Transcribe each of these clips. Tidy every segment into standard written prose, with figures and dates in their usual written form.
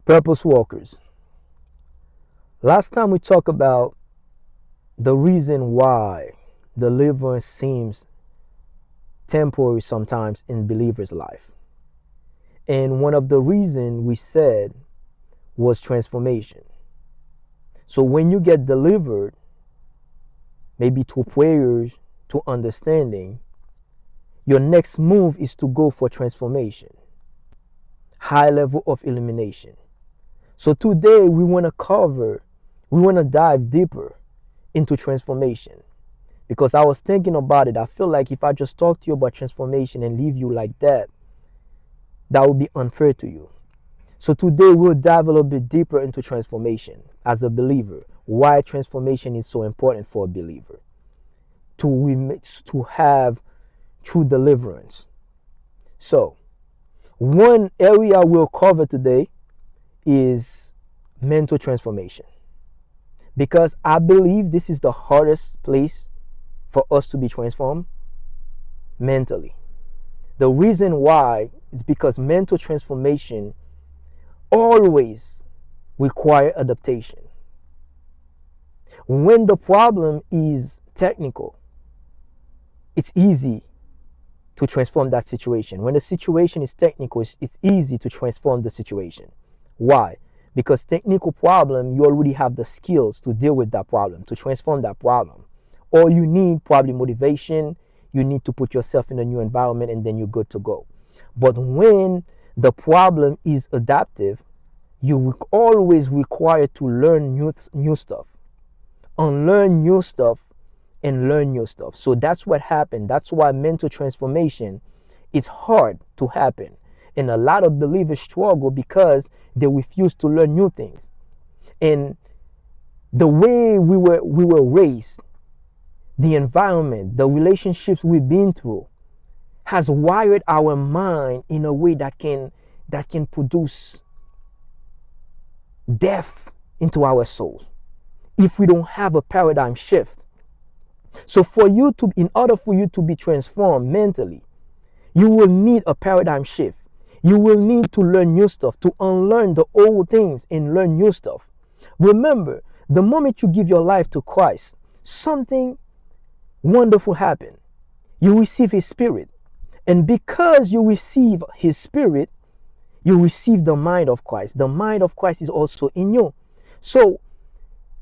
Purpose walkers. Last time we talked about the reason why deliverance seems temporary sometimes in believers' life. And one of the reasons we said was transformation. So when you get delivered, maybe to prayers, to understanding, your next move is to go for transformation, high level of elimination. So today we want to dive deeper into transformation. Because I was thinking about it, I feel like if I just talk to you about transformation and leave you like that, that would be unfair to you. So today we'll dive a little bit deeper into transformation as a believer. Why transformation is so important for a believer. To have true deliverance. So, one area we'll cover today is mental transformation. Because I believe this is the hardest place for us to be transformed mentally. The reason why is because mental transformation always require adaptation. When the problem is technical, it's easy to transform that situation. When the situation is technical, it's easy to transform the situation. Why? Because technical problem, you already have the skills to deal with that problem, to transform that problem. All you need probably motivation, you need to put yourself in a new environment and then you're good to go. But when the problem is adaptive, you always require to learn new stuff, unlearn new stuff, and learn new stuff. So that's what happened. That's why mental transformation is hard to happen. And a lot of believers struggle because they refuse to learn new things. And the way we were raised, the environment, the relationships we've been through has wired our mind in a way that can produce death into our souls if we don't have a paradigm shift. So in order for you to be transformed mentally, you will need a paradigm shift. You will need to learn new stuff, to unlearn the old things and learn new stuff. Remember, the moment you give your life to Christ, something wonderful happens. You receive His Spirit. And because you receive His Spirit, you receive the mind of Christ. The mind of Christ is also in you. So,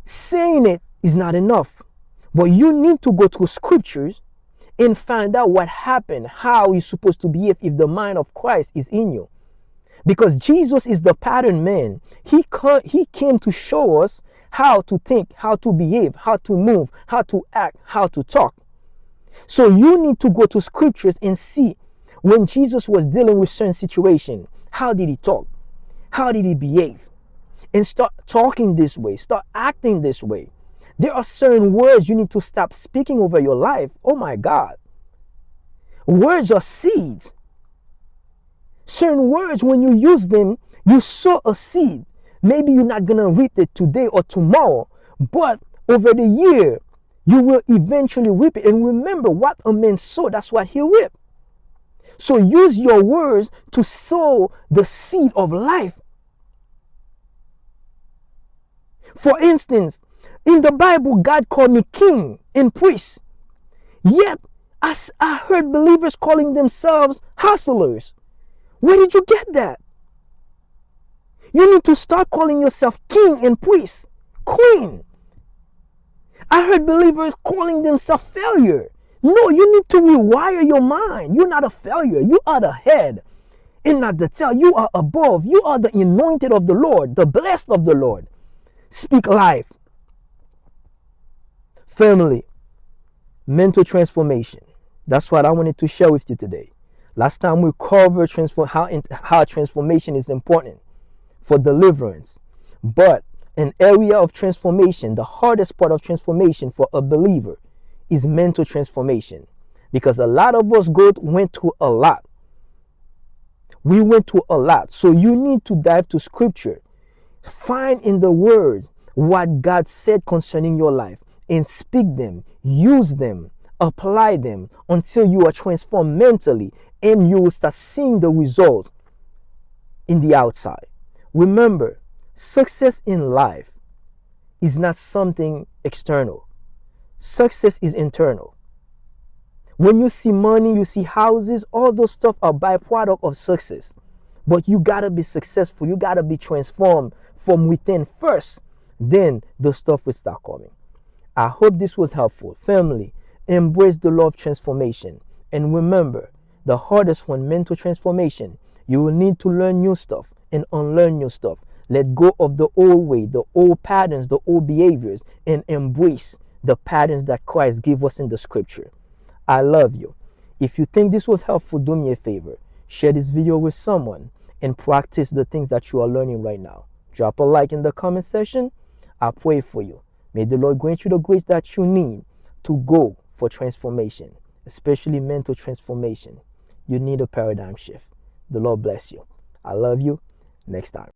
saying it is not enough. But you need to go to scriptures and find out what happened, how you're supposed to behave if the mind of Christ is in you. Because Jesus is the pattern man. He came to show us how to think, how to behave, how to move, how to act, how to talk. So you need to go to scriptures and see when Jesus was dealing with certain situation, how did he talk? How did he behave? And start talking this way, start acting this way. There are certain words you need to stop speaking over your life. Oh my God. Words are seeds. Certain words, when you use them, you sow a seed. Maybe you're not going to reap it today or tomorrow, but over the year, you will eventually reap it. And remember, what a man sow, that's what he reap. So use your words to sow the seed of life. For instance, in the Bible, God called me king and priest. Yet, I heard believers calling themselves hustlers. Where did you get that? You need to start calling yourself king and priest, queen. I heard believers calling themselves failure. No, you need to rewire your mind. You're not a failure. You are the head and not the tail. You are above. You are the anointed of the Lord, the blessed of the Lord. Speak life. Family, mental transformation. That's what I wanted to share with you today. Last time we covered how transformation is important for deliverance. But an area of transformation, the hardest part of transformation for a believer is mental transformation. Because a lot of us went through a lot. We went through a lot. So you need to dive to scripture. Find in the word what God said concerning your life and speak them, use them, apply them until you are transformed mentally and you will start seeing the result in the outside. Remember, success in life is not something external. Success is internal. When you see money, you see houses, all those stuff are byproduct of success. But you gotta be successful. You gotta be transformed from within first. Then the stuff will start coming. I hope this was helpful. Family, embrace the law of transformation. And remember, the hardest one, mental transformation, you will need to learn new stuff and unlearn new stuff. Let go of the old way, the old patterns, the old behaviors, and embrace the patterns that Christ gave us in the scripture. I love you. If you think this was helpful, do me a favor. Share this video with someone and practice the things that you are learning right now. Drop a like in the comment section. I pray for you. May the Lord grant you the grace that you need to go for transformation, especially mental transformation. You need a paradigm shift. The Lord bless you. I love you. Next time.